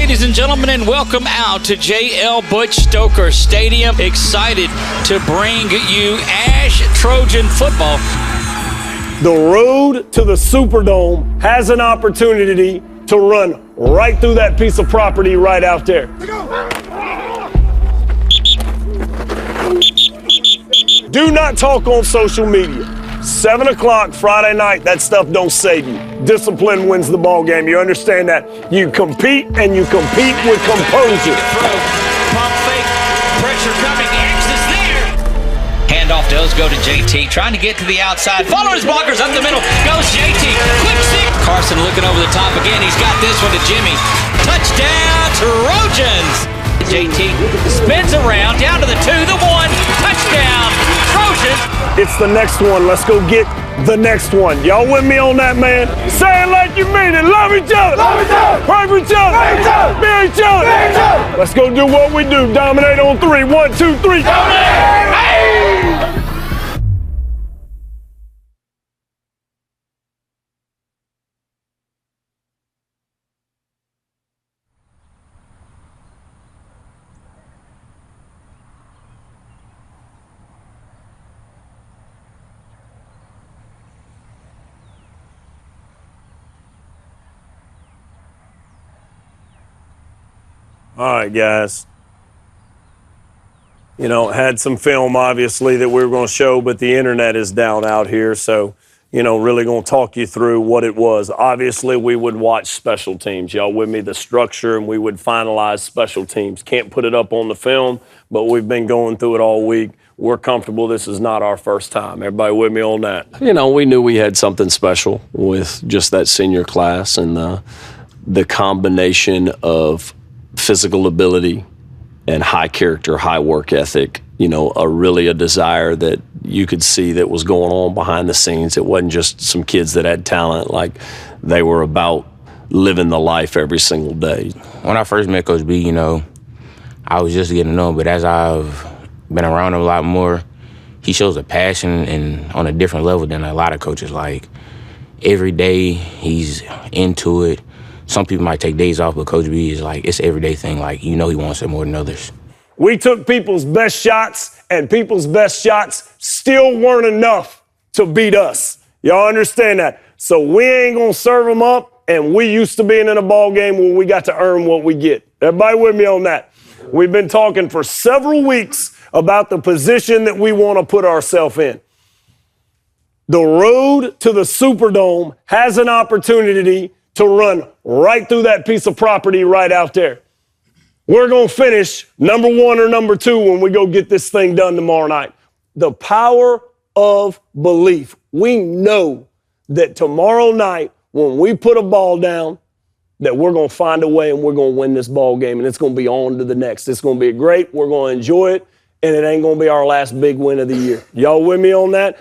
ladies and gentlemen, and welcome out to J.L. Butch Stoker Stadium. Excited to bring you Ash Trojan football. The road to the Superdome has an opportunity to run right through that piece of property right out there. Do not talk on social media. 7 o'clock Friday night, that stuff don't save you. Discipline wins the ball game. You understand that? You compete, and you compete with composure. Pump fake, pressure coming, X is there. Handoff does go to JT, trying to get to the outside. Followers, blockers up the middle, goes JT. Quick stick. Carson looking over the top again. He's got this one to Jimmy. Touchdown, Trojans. JT spins around, down to the 2, the 1. Touchdown, Trojans. It's the next one. Let's go get the next one. Y'all with me on that, man? Say it like you mean it. Love each other. Love each other. Pray for each other. Pray each other. Be each other. Be each other. Let's go do what we do. Dominate on 3. 1, 2, 3. Dominate. Hey! All right, guys. You know, had some film, obviously, that we were going to show, but the internet is down out here. So, you know, really going to talk you through what it was. Obviously, we would watch special teams. Y'all with me? The structure, and we would finalize special teams. Can't put it up on the film, but we've been going through it all week. We're comfortable. This is not our first time. Everybody with me on that? You know, we knew we had something special with just that senior class and the combination of physical ability and high character, high work ethic, you know, a desire that you could see that was going on behind the scenes. It wasn't just some kids that had talent. Like, they were about living the life every single day. When I first met Coach B, you know, I was just getting to know him, but as I've been around him a lot more, he shows a passion and on a different level than a lot of coaches. Like, every day he's into it. Some people might take days off, but Coach B is like, it's an everyday thing. Like, you know he wants it more than others. We took people's best shots, and people's best shots still weren't enough to beat us. Y'all understand that? So we ain't going to serve them up, and we used to being in a ball game where we got to earn what we get. Everybody with me on that? We've been talking for several weeks about the position that we want to put ourselves in. The road to the Superdome has an opportunity to run right through that piece of property right out there. We're going to finish number 1 or number 2 when we go get this thing done tomorrow night. The power of belief. We know that tomorrow night, when we put a ball down, that we're going to find a way and we're going to win this ball game, and it's going to be on to the next. It's going to be great. We're going to enjoy it, and it ain't going to be our last big win of the year. Y'all with me on that?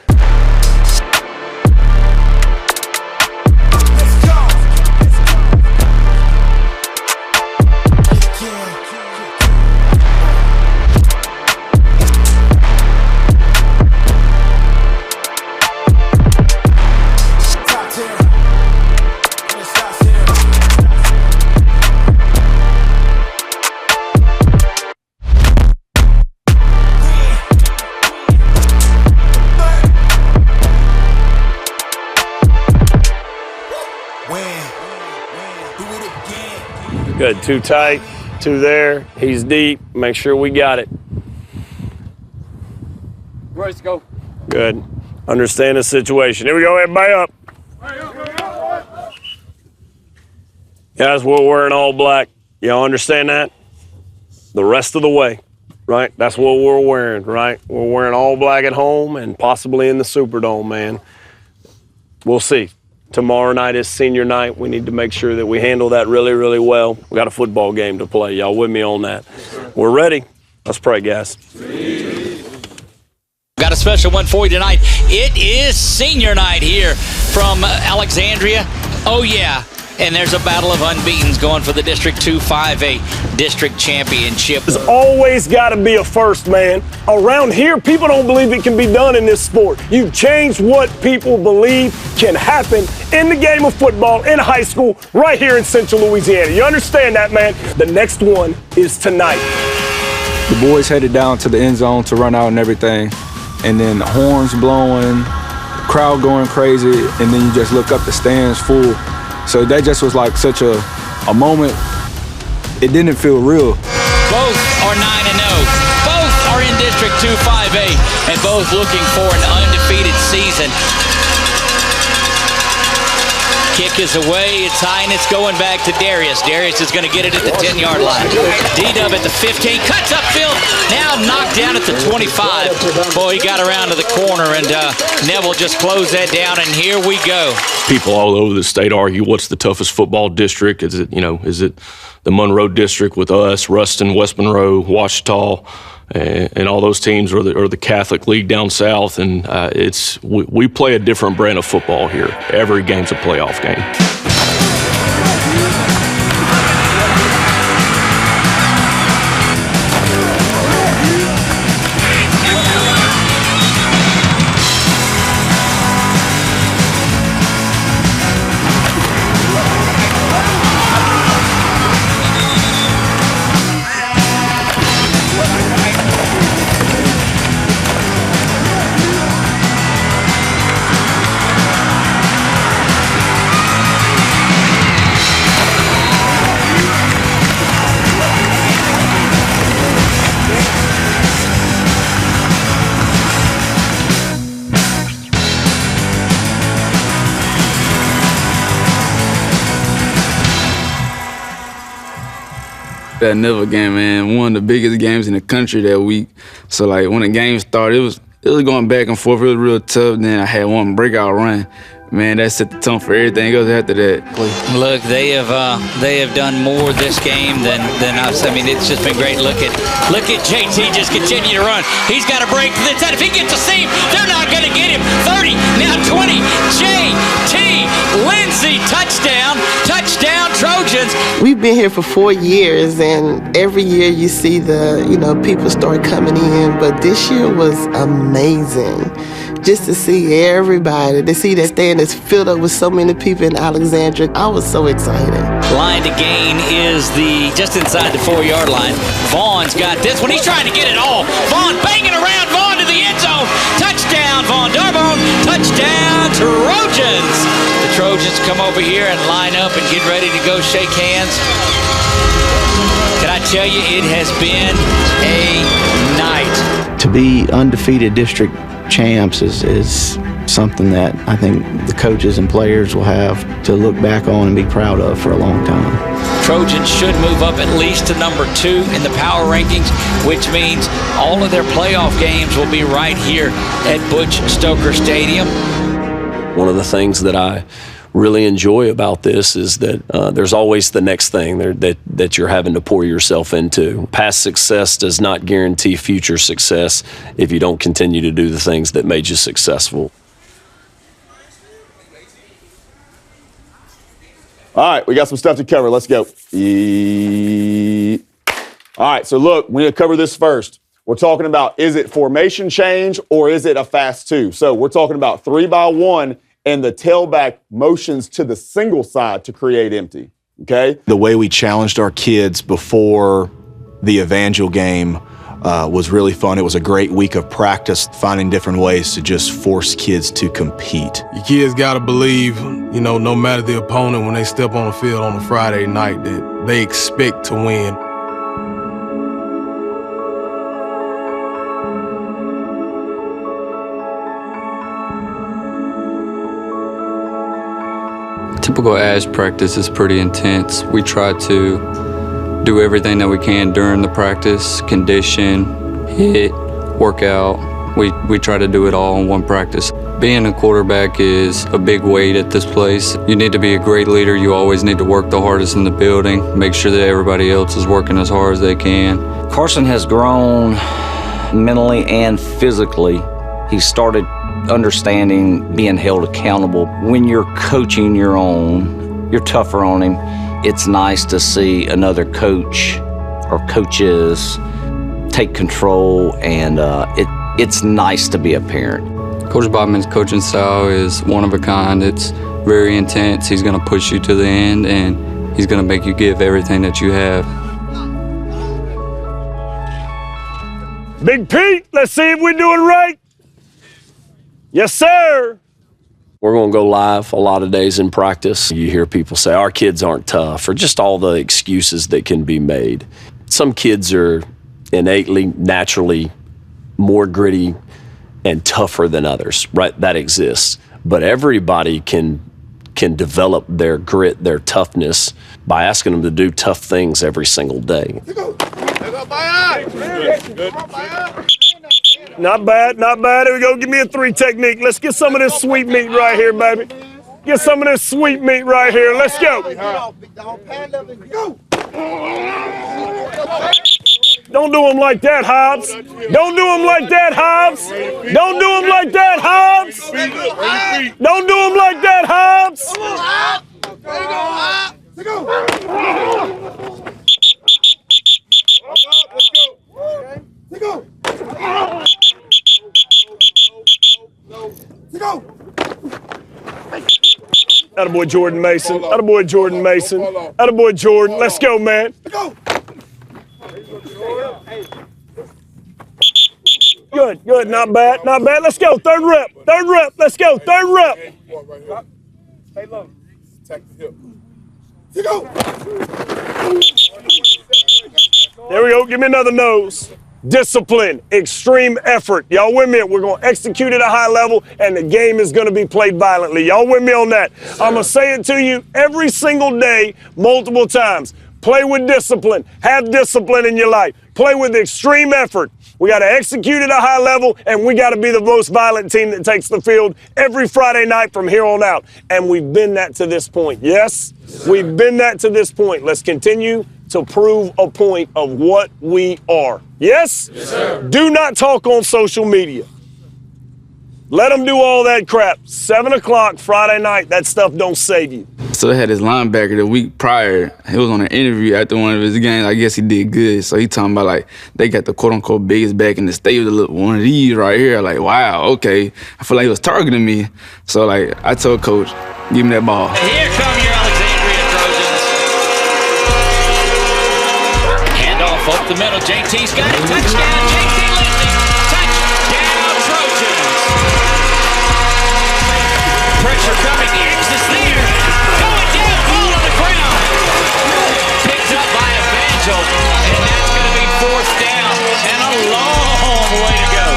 Good, 2 tight, 2 there. He's deep. Make sure we got it. Ready to go. Good. Understand the situation. Here we go, everybody up. Guys, we're wearing all black. Y'all understand that? The rest of the way, right? That's what we're wearing, right? We're wearing all black at home and possibly in the Superdome, man. We'll see. Tomorrow night is senior night. We need to make sure that we handle that really, really well. We got a football game to play. Y'all with me on that? We're ready. Let's pray, guys. Got a special one for you tonight. It is senior night here from Alexandria. Oh, yeah. and there's a battle of unbeatens going for the District 2 5A District Championship. There's always got to be a first, man. Around here, people don't believe it can be done in this sport. You've changed what people believe can happen in the game of football in high school right here in Central Louisiana. You understand that, man? The next one is tonight. The boys headed down to the end zone to run out and everything, and then the horns blowing, crowd going crazy, and then you just look up, the stands full. So that just was like such a moment. It didn't feel real. Both are 9-0. Both are in District 2 5A, and both looking for an undefeated season. Kick is away, it's high, and it's going back to Darius. Darius is going to get it at the 10-yard line. D-Dub at the 15, cuts upfield, now knocked down at the 25. Boy, he got around to the corner, and Neville just closed that down, and here we go. People all over the state argue what's the toughest football district. Is it the Monroe district with us, Ruston, West Monroe, Ouachita, and all those teams, or the Catholic League down south, and we play a different brand of football here. Every game's a playoff game. That Neville game, man, one of the biggest games in the country that week. So, like, when the game started, it was going back and forth. It was real tough. Then I had one breakout run. Man, that set the tone for everything else after that. Look, they have done more this game than us. I mean, it's just been great. Look at JT just continue to run. He's got a break to the 10. If he gets a seam, they're not going to get him. 30, now 20. JT Lindsey, touchdown Trojans. We've been here for 4 years, and every year you see people start coming in, but this year was amazing. Just to see everybody, to see that stand is filled up with so many people in Alexandria. I was so excited. Line to gain is just inside the 4-yard line. Vaughn's got this one. He's trying to get it all. Vaughn banging around. Vaughn to the end zone. Touchdown, Vaughn Darbone. Touchdown, Trojans. The Trojans come over here and line up and get ready to go shake hands. Can I tell you, it has been a night. To be undefeated district champs is something that I think the coaches and players will have to look back on and be proud of for a long time. Trojans should move up at least to number 2 in the power rankings, which means all of their playoff games will be right here at Butch Stoker Stadium. One of the things that I really enjoy about this is that there's always the next thing that you're having to pour yourself into. Past success does not guarantee future success if you don't continue to do the things that made you successful. All right, we got some stuff to cover. Let's go. All right, so look, we need to cover this first. We're talking about, is it formation change or is it a fast 2? So we're talking about 3-by-1 and the tailback motions to the single side to create empty, okay? The way we challenged our kids before the Evangel game was really fun. It was a great week of practice, finding different ways to just force kids to compete. Your kids got to believe, no matter the opponent, when they step on the field on a Friday night, that they expect to win. Typical ASH practice is pretty intense. We try to do everything that we can during the practice, condition, hit, workout. We try to do it all in one practice. Being a quarterback is a big weight at this place. You need to be a great leader. You always need to work the hardest in the building, make sure that everybody else is working as hard as they can. Carson has grown mentally and physically. He started understanding being held accountable. When you're coaching your own, you're tougher on him. It's nice to see another coach or coaches take control, and it's nice to be a parent. Coach Bachman's coaching style is one of a kind. It's very intense. He's going to push you to the end, and he's going to make you give everything that you have. Big Pete, let's see if we're doing right. Yes, sir. We're going to go live a lot of days in practice. You hear people say, our kids aren't tough, or just all the excuses that can be made. Some kids are innately, naturally more gritty and tougher than others, right? That exists. But everybody can develop their grit, their toughness, by asking them to do tough things every single day. Not bad, not bad. Here we go. Give me a 3 technique. Let's get some of this sweet meat right here, baby. Get some of this sweet meat right here. Let's go. Don't do him like that, Hobbs. Don't do him like that, Hobbs. Don't do him like that, Hobbs. Don't do him like that, Hobbs. Attaboy Jordan Mason. Attaboy Jordan Mason. Attaboy Jordan. Let's go, man. Good, good. Not bad, not bad. Let's go. Third rep. Third rep. Let's go. Third rep. Stay low. Attack the hip. There we go. Give me another nose. Discipline, extreme effort. Y'all with me? We're going to execute at a high level, and the game is going to be played violently. Y'all with me on that? I'm going to say it to you every single day, multiple times. Play with discipline. Have discipline in your life. Play with extreme effort. We got to execute at a high level, and we got to be the most violent team that takes the field every Friday night from here on out. And we've been that to this point. Yes? We've been that to this point. Let's continue to prove a point of what we are. Yes? Yes, sir. Do not talk on social media. Let them do all that crap. 7 o'clock Friday night, that stuff don't save you. So they had this linebacker the week prior. He was on an interview after one of his games. I guess he did good. So he talking about, like, they got the quote-unquote biggest back in the state with one of these right here. Like, wow, okay. I feel like he was targeting me. So, like, I told Coach, give me that ball. And here come your Alexandria Trojans. Handoff up the middle. JT's got it. Touchdown, JT Lindsey. Touchdown, Trojans. Pressure coming. The X is there. Going down, ball on the ground. Picked up by Evangel. And that's going to be 4th down. And a long way to go.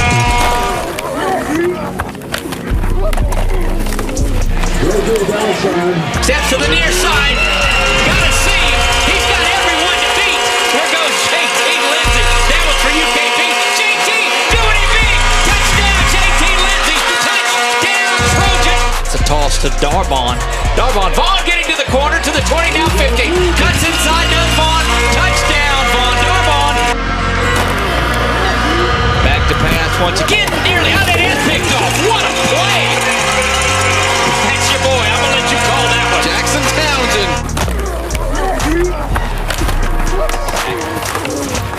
Steps to the near side. Got to see. He's got everyone to beat. There goes JT Lindsey. That was for you, KP. JT doing it big. Touchdown, JT Lindsey. Touchdown, Trojan. It's a toss to Darbon. Vaughn getting to the corner to the 20, now 50. Cuts inside, does Vaughn. Touchdown, Vaughn. Darbon. Back to pass once again. Nearly out. It is picked off. What a play. That's your boy. I'm going to let you call that one. Jackson Townsend.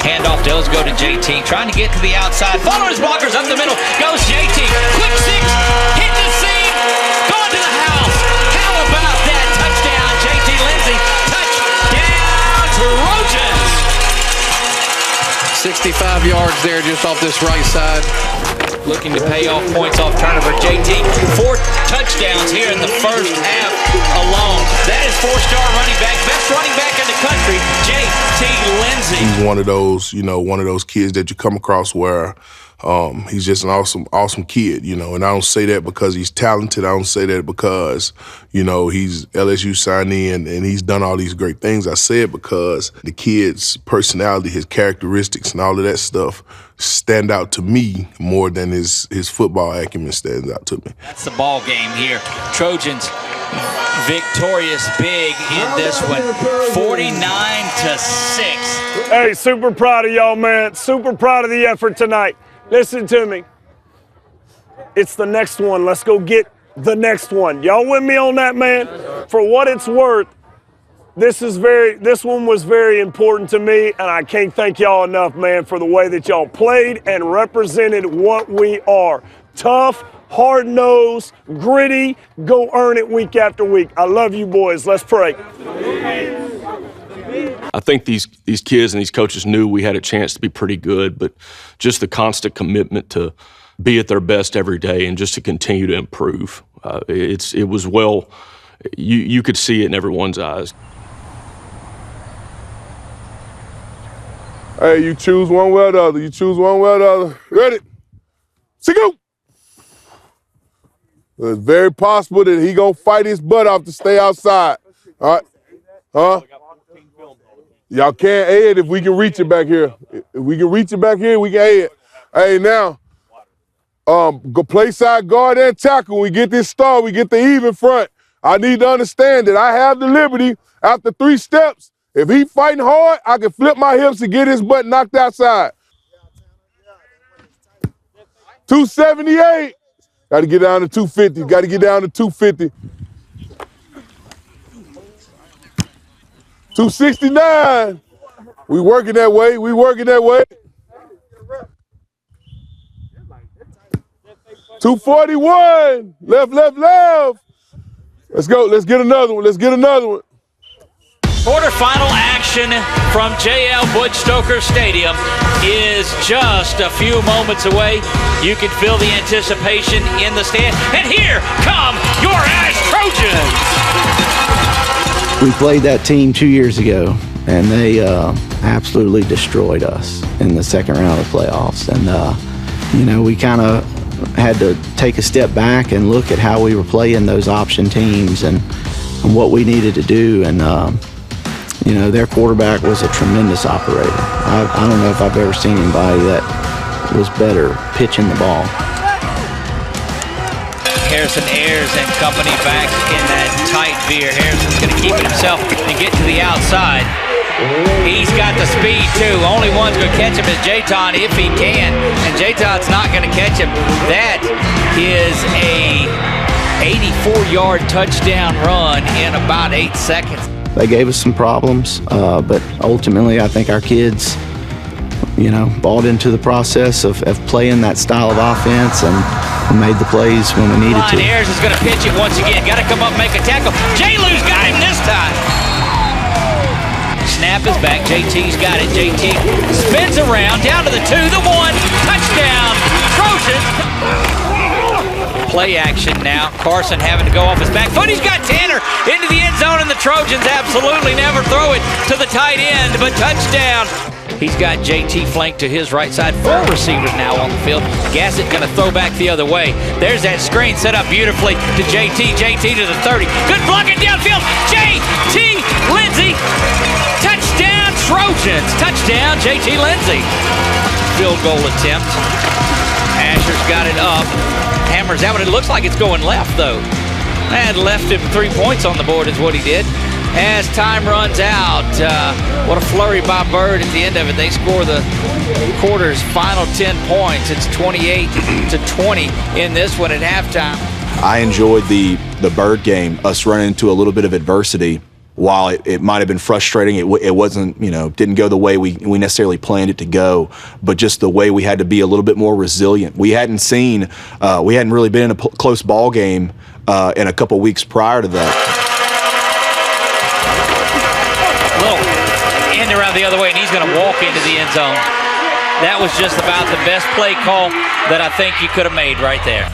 Handoff does go to JT. Trying to get to the outside. Followers blockers up the middle. Goes JT. Quick 6. Hit the seam. Going to the house. How about that? Touchdown, JT Lindsey. Touchdown, Trojans. 65 yards there just off this right side. Looking to pay off points off turnover. JT, 4 touchdowns here in the first half alone. That is 4-star running back, best running back in the country, JT Lindsey. He's one of those, one of those kids that you come across where he's just an awesome kid, and I don't say that because he's talented. I don't say that because, he's LSU signee and he's done all these great things. I say it because the kid's personality, his characteristics, and all of that stuff stand out to me more than his football acumen stands out to me. That's the ball game here. Trojans victorious big in this one, 49-6. Hey, super proud of y'all, man. Super proud of the effort tonight. Listen to me. It's the next one. Let's go get the next one. Y'all with me on that, man? For what it's worth, this one was very important to me, and I can't thank y'all enough, man, for the way that y'all played and represented what we are. Tough, hard-nosed, gritty, go earn it week after week. I love you boys. Let's pray. I think these kids and these coaches knew we had a chance to be pretty good, but just the constant commitment to be at their best every day and just to continue to improve. It was well, you could see it in everyone's eyes. Hey, you choose one way or the other. You choose one way or the other. Ready? See, go. It's very possible that he gonna fight his butt off to stay outside. All right? Huh? Y'all can't aid if we can reach it back here. If we can reach it back here, we can aid. Hey, now, go play side guard and tackle. When we get this start, we get the even front. I need to understand that I have the liberty after 3 steps. If he fighting hard, I can flip my hips and get his butt knocked outside. 278. Got to get down to 250. Got to get down to 250. 269. We working that way. We working that way. 241. Left, left, left. Let's go. Let's get another one. Let's get another one. Quarterfinal action from J.L. Butch Stoker Stadium is just a few moments away. You can feel the anticipation in the stand. And here come your Ash Trojans. We played that team 2 years ago, and they absolutely destroyed us in the second round of the playoffs. And, we kind of had to take a step back and look at how we were playing those option teams and what we needed to do. And, their quarterback was a tremendous operator. I don't know if I've ever seen anybody that was better pitching the ball. Harrison Ayers and company back in that tight veer. Harrison's going to keep it himself and get to the outside. He's got the speed, too. Only one's going to catch him is Jayton if he can, and Jayton's not going to catch him. That is a 84-yard touchdown run in about 8 seconds. They gave us some problems, but ultimately I think our kids, bought into the process of playing that style of offense and made the plays when we needed to. Ayers is going to pitch it once again. Got to come up and make a tackle. J-Lou's got him this time. Snap is back. JT's got it. JT spins around, down to the 2, the 1. Touchdown, Trojans. Play action now. Carson having to go off his back foot. He's got Tanner into the end zone, and the Trojans absolutely never throw it to the tight end, but touchdown. He's got JT flanked to his right side. 4 receivers now on the field. Gassett going to throw back the other way. There's that screen set up beautifully to JT. JT to the 30. Good blocking downfield. JT Lindsey. Touchdown Trojans. Touchdown JT Lindsey. Field goal attempt. Asher's got it up. Hammers out, but it looks like it's going left, though. And left him 3 points on the board is what he did. As time runs out, what a flurry by Bird at the end of it. They score the quarter's final 10 points. It's 28-20 in this one at halftime. I enjoyed the Bird game, us running into a little bit of adversity. While it might have been frustrating, it wasn't, didn't go the way we necessarily planned it to go, but just the way we had to be a little bit more resilient. We hadn't really been in a close ball game in a couple weeks prior to that. Little end around the other way, and he's going to walk into the end zone. That was just about the best play call that I think you could have made right there.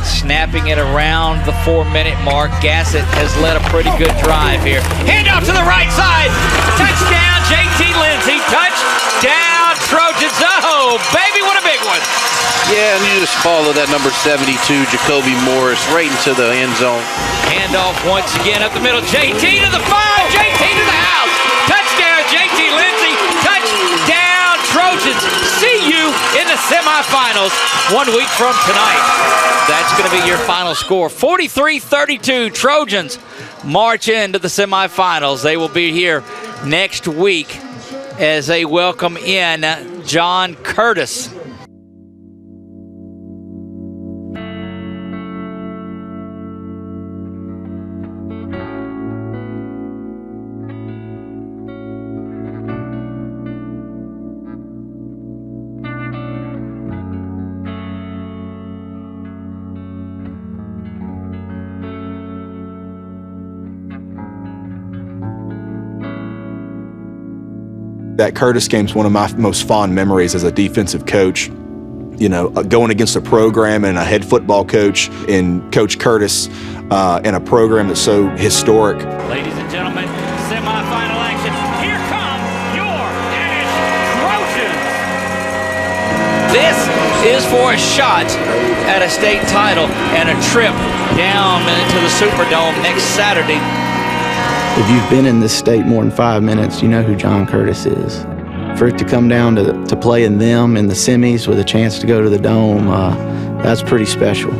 Snapping it around the 4-minute mark. Gassett has led a pretty good drive here. Hand off to the right side. Touchdown, JT Lindsey. Touchdown, Trojans. Oh, baby, what a big one. Yeah, and you just follow that number 72, Jacoby Morris, right into the end zone. Hand off once again up the middle. JT to the 5. JT to the house. Touchdown, JT Lindsey. Touchdown, Trojans. See you in the semifinals 1 week from tonight. That's going to be your final score. 43-32, Trojans march into the semifinals. They will be here next week as they welcome in John Curtis. that Curtis game is one of my most fond memories as a defensive coach. You know, going against a program and a head football coach in Coach Curtis in a program that's so historic. Ladies and gentlemen, semifinal action. Here come your Trojans. This is for a shot at a state title and a trip down into the Superdome next Saturday. If you've been in this state more than 5 minutes, you know who John Curtis is. For it to come down to play in them in the semis with a chance to go to the Dome, that's pretty special.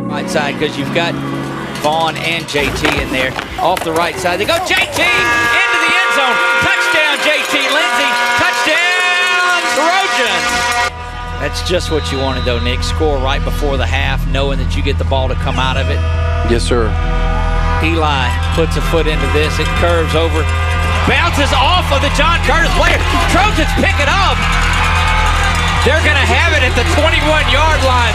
Right side, because you've got Vaughn and JT in there. Off the right side, they go JT into the end zone. Touchdown, JT Lindsey. Touchdown, Trojans. That's just what you wanted, though, Nick. Score right before the half, knowing that you get the ball to come out of it. Yes, sir. Eli puts a foot into this. It curves over. Bounces off of the John Curtis player. Trojans pick it up. They're going to have it at the 21-yard line.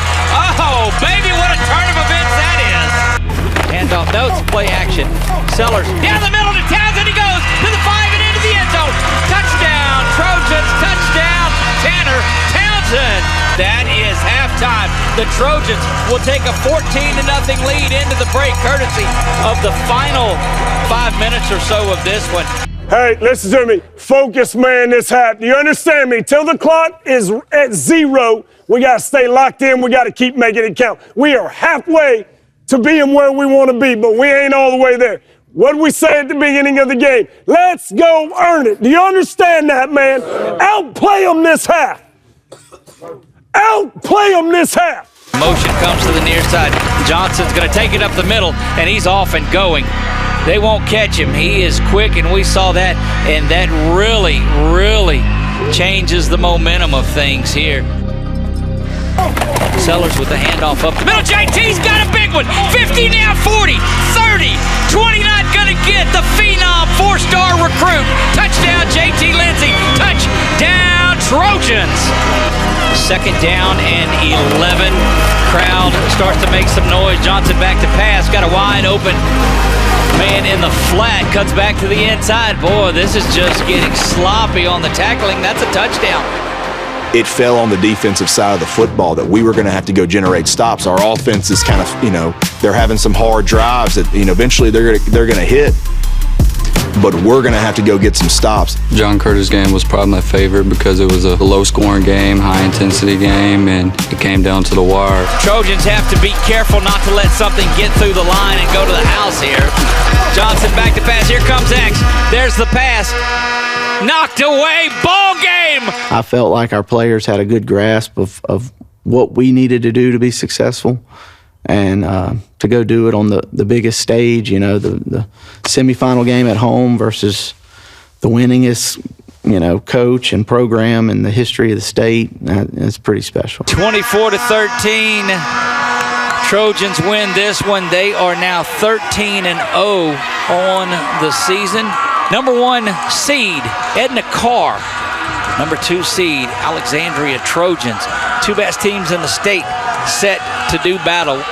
Oh, baby, what a turn of events that is. Handoff. No, it's play action. Sellers down the middle to Townsend. He goes to the 5 and into the end zone. Touchdown, Trojans. Touchdown, Tanner Townsend. That is halftime. The Trojans will take a 14-0 lead into the break, courtesy of the final 5 minutes or so of this one. Hey, listen to me. Focus, man, this half. Do you understand me? Till the clock is at 0, we got to stay locked in. We got to keep making it count. We are halfway to being where we want to be, but we ain't all the way there. What did we say at the beginning of the game? Let's go earn it. Do you understand that, man? Outplay them this half. Outplay them this half. Motion comes to the near side. Johnson's going to take it up the middle, and he's off and going. They won't catch him. He is quick, and we saw that, and that really, really changes the momentum of things here. Sellers with the handoff up the middle. JT's got a big one. 50 now, 40, 30, 20 not going to get the phenom 4-star recruit. Touchdown, JT Lindsey. Touchdown, Trojans. Second down and 11. Crowd starts to make some noise. Johnson back to pass. Got a wide open man in the flat. Cuts back to the inside. Boy, this is just getting sloppy on the tackling. That's a touchdown. It fell on the defensive side of the football that we were going to have to go generate stops. Our offense is kind of, they're having some hard drives that, eventually they're going to hit. But we're going to have to go get some stops. John Curtis game was probably my favorite because it was a low-scoring game, high-intensity game, and it came down to the wire. Trojans have to be careful not to let something get through the line and go to the house here. Johnson back to pass. Here comes X. There's the pass. Knocked away. Ball game. I felt like our players had a good grasp of what we needed to do to be successful. And to go do it on the biggest stage, the semifinal game at home versus the winningest, coach and program in the history of the state, it's pretty special. 24-13, Trojans win this one. They are now 13-0 on the season. Number 1 seed, Edna Carr. Number 2 seed, Alexandria Trojans. 2 best teams in the state set to do battle.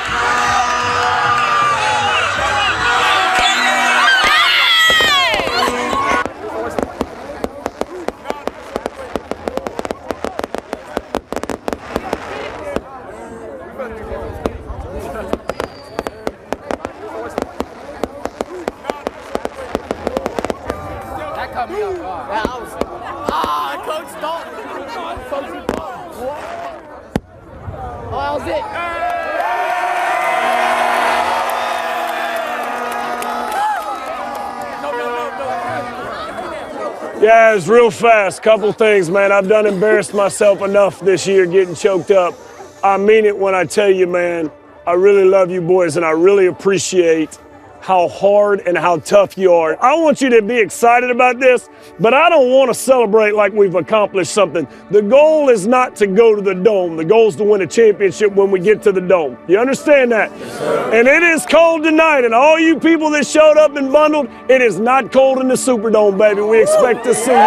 Yeah, it's real fast. Couple things, man. I've done embarrassed myself enough this year getting choked up. I mean it when I tell you, man, I really love you boys, and I really appreciate how hard and how tough you are. I want you to be excited about this, but I don't want to celebrate like we've accomplished something. The goal is not to go to the Dome. The goal is to win a championship when we get to the Dome. You understand that? Yes, sir. And it is cold tonight, and all you people that showed up and bundled, it is not cold in the Superdome, baby. We expect to see you there. You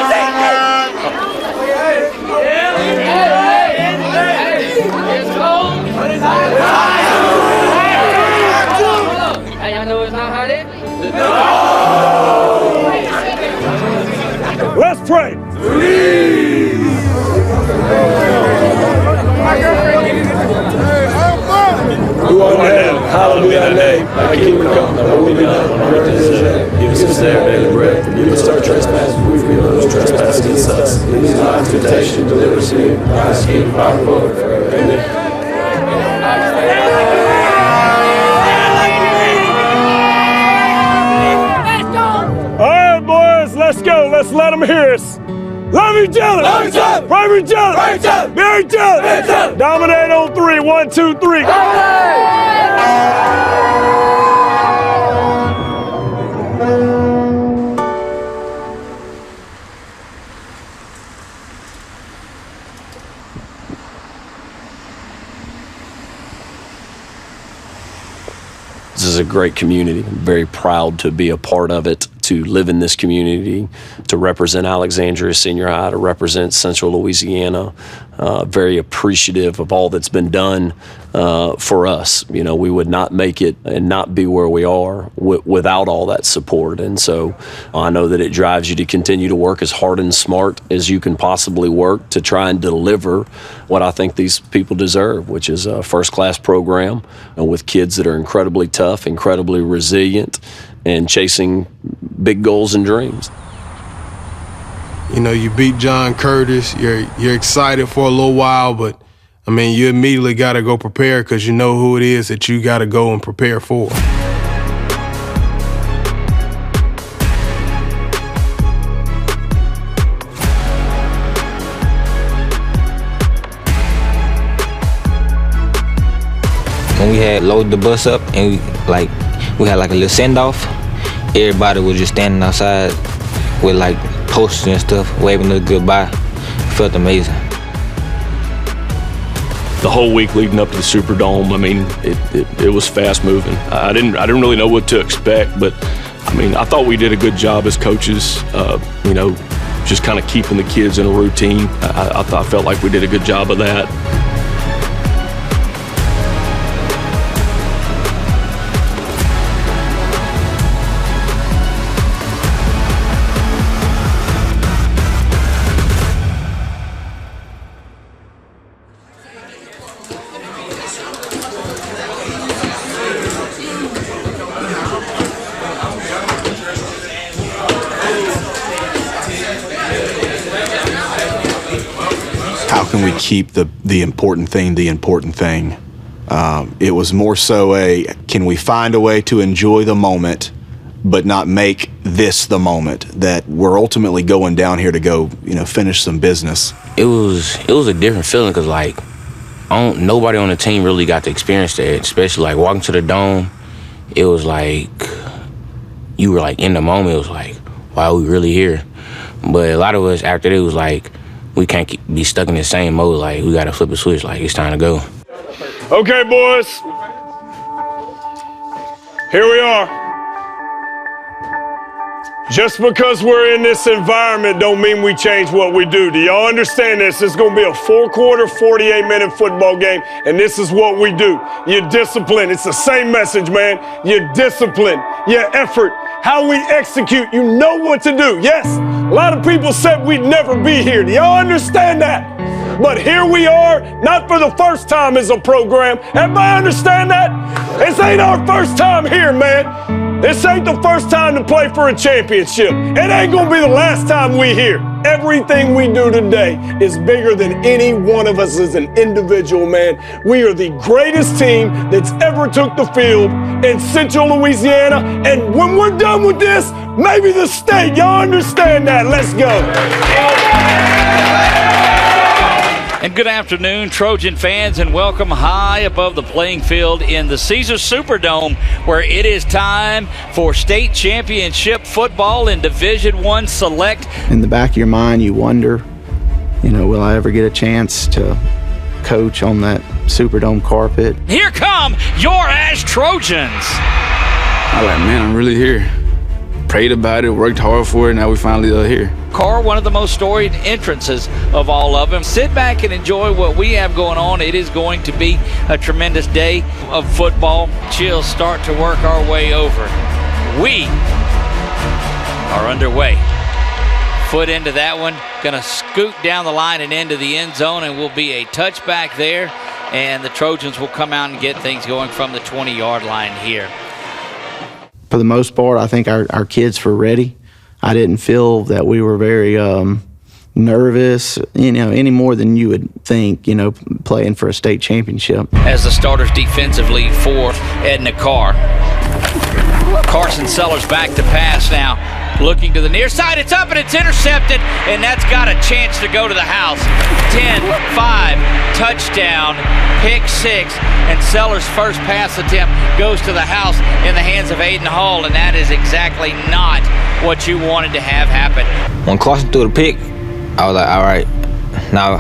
understand that? y'all know it's not hot there? Let's pray. Who art in heaven, hallowed be thy name. Thy kingdom come, thy will be done on earth as it is in heaven. Give us this day our daily bread. Forgive us our trespasses, we forgive those who trespass against us. Lead us not into temptation, deliver us from evil. Thine is the kingdom, power, and glory forever. Amen. All right, boys, let's go. Let's let them hear us. Love each other. Love each other. Pray for each other. Pray each other. Bear each other. Bear each other. Dominate on 3. 1, 2, 3. This is a great community. I'm very proud to be a part of it, to live in this community, to represent Alexandria Senior High, to represent Central Louisiana. Very appreciative of all that's been done for us. You know, we would not make it and not be where we are without all that support. And so I know that it drives you to continue to work as hard and smart as you can possibly work to try and deliver what I think these people deserve, which is a first-class program with kids that are incredibly tough, incredibly resilient, and chasing big goals and dreams. You know, you beat John Curtis, you're excited for a little while, but I mean, you immediately got to go prepare because you know who it is that you got to go and prepare for. When we had loaded the bus up and we had like a little send-off, everybody was just standing outside with like posters and stuff, waving a goodbye. Felt amazing. The whole week leading up to the Superdome, I mean, it was fast moving. I didn't really know what to expect, but I mean, I thought we did a good job as coaches, you know, just kind of keeping the kids in a routine. I felt like we did a good job of that. How can we keep the important thing the important thing? It was more so can we find a way to enjoy the moment but not make this the moment that we're ultimately going down here to go, you know, finish some business. It was a different feeling because like nobody on the team really got to experience that, especially like walking to the dome. It was like you were like in the moment. It was like, wow, we really here. But a lot of us after that, it was like we can't be stuck in the same mode. Like we got to flip a switch. Like it's time to go. Okay, boys. Here we are. Just because we're in this environment don't mean we change what we do. Do y'all understand this? It's going to be a 4-quarter, 48-minute football game, and this is what we do. Your discipline. It's the same message, man. Your discipline, your effort, how we execute. You know what to do. Yes, a lot of people said we'd never be here. Do y'all understand that? But here we are, not for the first time as a program. Everybody understand that? This ain't our first time here, man. This ain't the first time to play for a championship. It ain't gonna be the last time we here. Everything we do today is bigger than any one of us as an individual, man. We are the greatest team that's ever took the field in Central Louisiana. And when we're done with this, maybe the state. Y'all understand that? Let's go. And good afternoon, Trojan fans, and welcome high above the playing field in the Caesars Superdome, where it is time for state championship football in Division I Select. In the back of your mind, you wonder, you know, will I ever get a chance to coach on that Superdome carpet? Here come your Ash Trojans. I'm like, man, I'm really here. prayed about it, worked hard for it. Now we finally are here. Carr, one of the most storied entrances of all of them. Sit back and enjoy what we have going on. It is going to be a tremendous day of football. Chills start to work our way over. We are underway. Foot into that one, gonna scoot down the line and into the end zone, and will be a touchback there, and the Trojans will come out and get things going from the 20-yard line here. For the most part, I think our kids were ready. I didn't feel that we were very nervous, any more than you would think, playing for a state championship. As the starters defensively for Edna Carr. Carson Sellers back to pass now. Looking to the near side, it's up and it's intercepted, and that's got a chance to go to the house. 10-5, touchdown, pick 6, and Sellers' first pass attempt goes to the house in the hands of Aiden Hall, and that is exactly not what you wanted to have happen. When Carson threw the pick, I was like, all right, now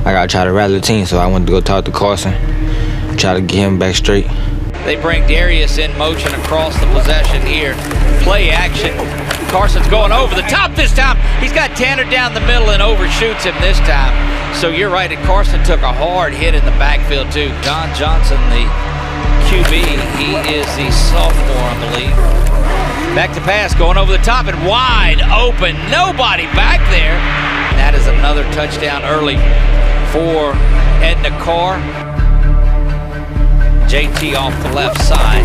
I got to try to rally the team, so I went to go talk to Carson, try to get him back straight. They bring Darius in motion across the possession here. Play action. Carson's going over the top this time. He's got Tanner down the middle and overshoots him this time. So you're right, and Carson took a hard hit in the backfield too. Don Johnson, the QB, he is the sophomore, I believe. Back to pass, going over the top and wide open. Nobody back there. And that is another touchdown early for Edna Carr. JT off the left side.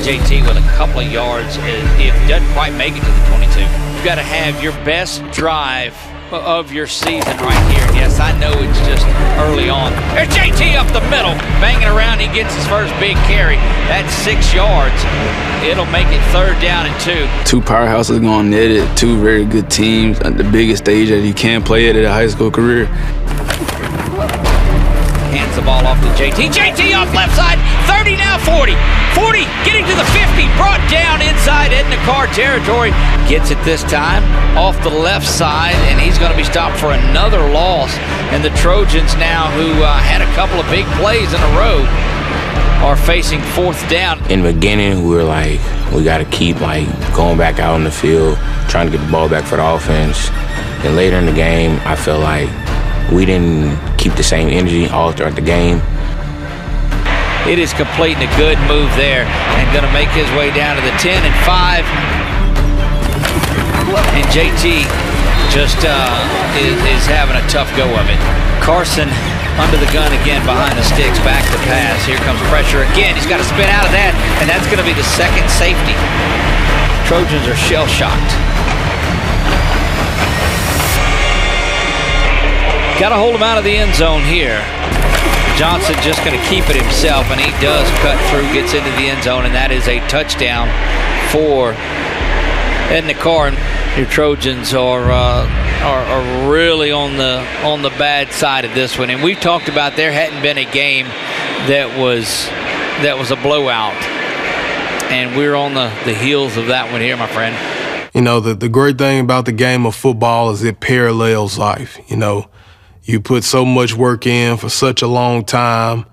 JT with a couple of yards. If doesn't quite make it to the 22. You've got to have your best drive of your season right here. Yes, I know it's just early on. There's JT up the middle, banging around. He gets his first big carry. That's 6 yards. It'll make it 3rd down and 2. Two powerhouses going at it, two very good teams at the biggest stage that you can play at a high school career. Hands the ball off to JT. JT off left side. 30 now, 40. 40 getting to the 50. Brought down inside Edna Carr territory. Gets it this time off the left side, and he's going to be stopped for another loss. And the Trojans now, who had a couple of big plays in a row, are facing 4th down. In the beginning, we were like, we got to keep going back out on the field, trying to get the ball back for the offense. And later in the game, I felt like we didn't keep the same energy all throughout the game. It is completing a good move there and going to make his way down to the 10-5. And JT just is having a tough go of it. Carson under the gun again behind the sticks, back to pass. Here comes pressure again. He's got to spin out of that, and that's going to be the 2nd safety. Trojans are shell-shocked. Got to hold him out of the end zone here. Johnson just going to keep it himself, and he does cut through, gets into the end zone, and that is a touchdown for Edna Carr. Your Trojans are really on the bad side of this one, and we've talked about there hadn't been a game that was a blowout, and we're on the heels of that one here, my friend. The great thing about the game of football is it parallels life. You put so much work in for such a long time,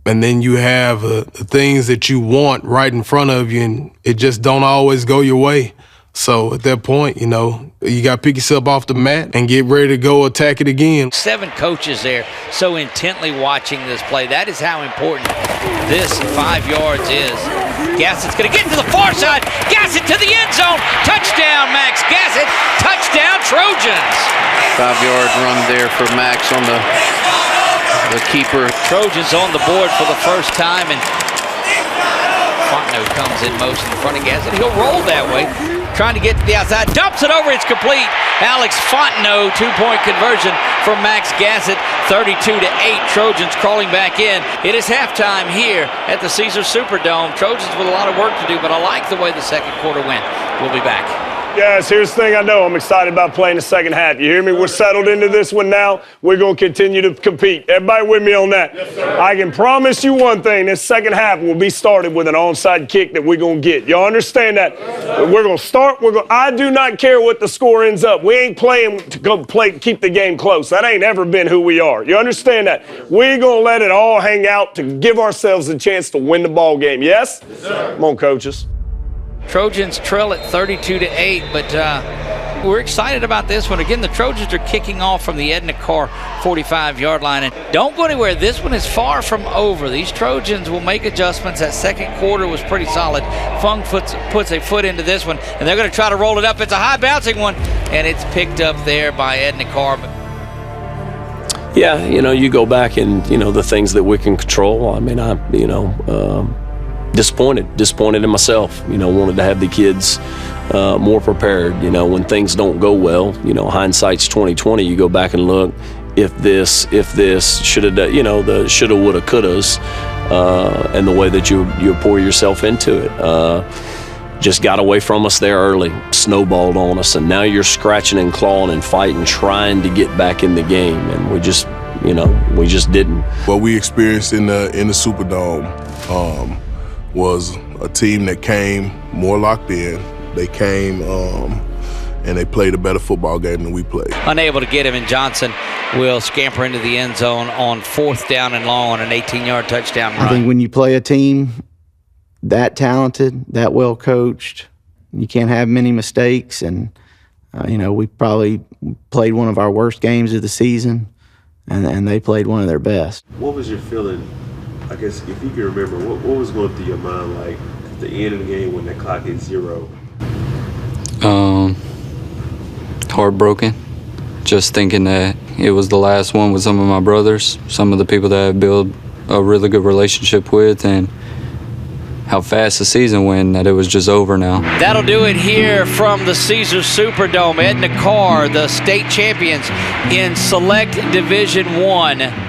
and then you have the things that you want right in front of you, and it just don't always go your way. So at that point, you got to pick yourself off the mat and get ready to go attack it again. 7 coaches there so intently watching this play. That is how important this 5 yards is. Gassett's going to get to the far side. Gassett to the end zone. Touchdown, Max Gassett. Touchdown, Trojans. 5-yard run there for Max on the keeper. Trojans on the board for the first time, and Fontenot comes in motion in front of Gassett. He'll roll that way. Trying to get to the outside, dumps it over, it's complete. Alex Fontenot, 2-point conversion for Max Gassett, 32-8. Trojans crawling back in. It is halftime here at the Caesars Superdome. Trojans with a lot of work to do, but I like the way the second quarter went. We'll be back. Guys, here's the thing I know. I'm excited about playing the second half. You hear me? We're settled into this one now. We're going to continue to compete. Everybody with me on that? Yes, sir. I can promise you one thing. This second half will be started with an onside kick that we're going to get. Y'all understand that? We're going to start. I do not care what the score ends up. We ain't playing to go keep the game close. That ain't ever been who we are. You understand that? We're going to let it all hang out to give ourselves a chance to win the ball game. Yes? Yes, sir. Come on, coaches. Trojans trail at 32-8, but we're excited about this one. Again, the Trojans are kicking off from the Edna Carr 45-yard line. And don't go anywhere. This one is far from over. These Trojans will make adjustments. That second quarter was pretty solid. Fung puts a foot into this one, and they're going to try to roll it up. It's a high bouncing one, and it's picked up there by Edna Carr. Yeah, you go back and, the things that we can control. I mean, disappointed in myself, wanted to have the kids more prepared. When things don't go well, hindsight's 20/20. You go back and look, if this should have done, the shoulda, woulda, couldas, and the way that you pour yourself into it. Just got away from us there early, snowballed on us, and now you're scratching and clawing and fighting, trying to get back in the game, and we just didn't. What we experienced in the Superdome was a team that came more locked in. They came and they played a better football game than we played. Unable to get him, and Johnson will scamper into the end zone on 4th down and long on an 18-yard touchdown run. I think when you play a team that talented, that well coached, you can't have many mistakes. And we probably played one of our worst games of the season, and they played one of their best. What was your feeling? I guess if you can remember, what was going through your mind like at the end of the game when the clock hit 0? Heartbroken. Just thinking that it was the last one with some of my brothers, some of the people that I built a really good relationship with, and how fast the season went, that it was just over now. That'll do it here from the Caesars Superdome. Edna Carr, the state champions in Select Division I.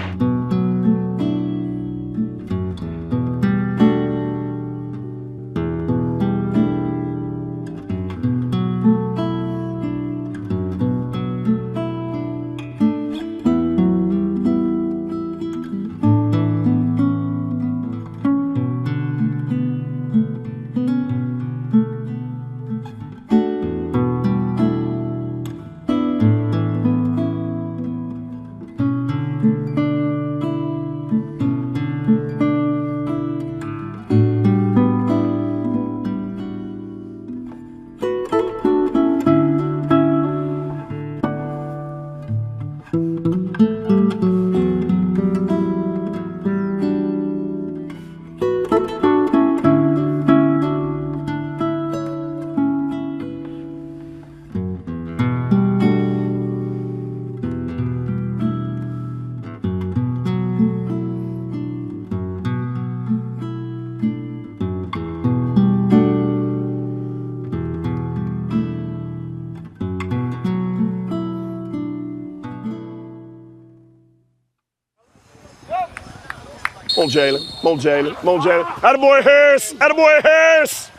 Come on, Jalen. Come on, Jalen. Come on, Jalen. Attaboy Harris. Attaboy Harris.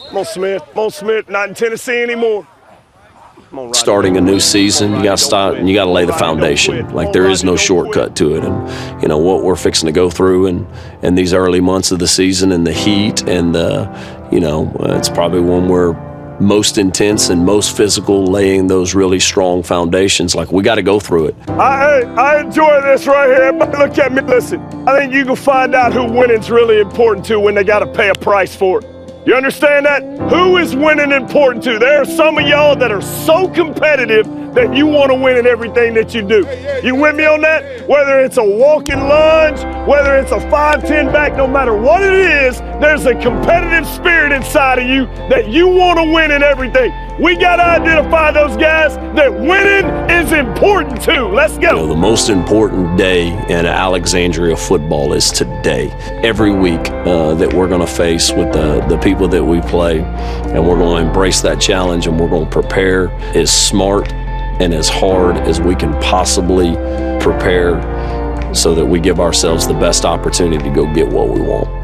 Come on, Smith. Come on, Smith. Not in Tennessee anymore. Starting a new season, you got to start and you got to lay the foundation. Like, there is no shortcut to it. And what we're fixing to go through and these early months of the season and the heat and it's probably when we're most intense and most physical, laying those really strong foundations. Like, we got to go through it. I enjoy this right here, but look at me, listen. I think you can find out who winning's really important to when they got to pay a price for it. You understand that? Who is winning important to? There are some of y'all that are so competitive that you want to win in everything that you do. You with me on that? Whether it's a walking lunge, whether it's a 5-10 back, no matter what it is, there's a competitive spirit inside of you that you want to win in everything. We got to identify those guys that winning is important to. Let's go. The most important day in Alexandria football is today. Every week that we're going to face with the people that we play, and we're going to embrace that challenge, and we're going to prepare as smart and as hard as we can possibly prepare so that we give ourselves the best opportunity to go get what we want.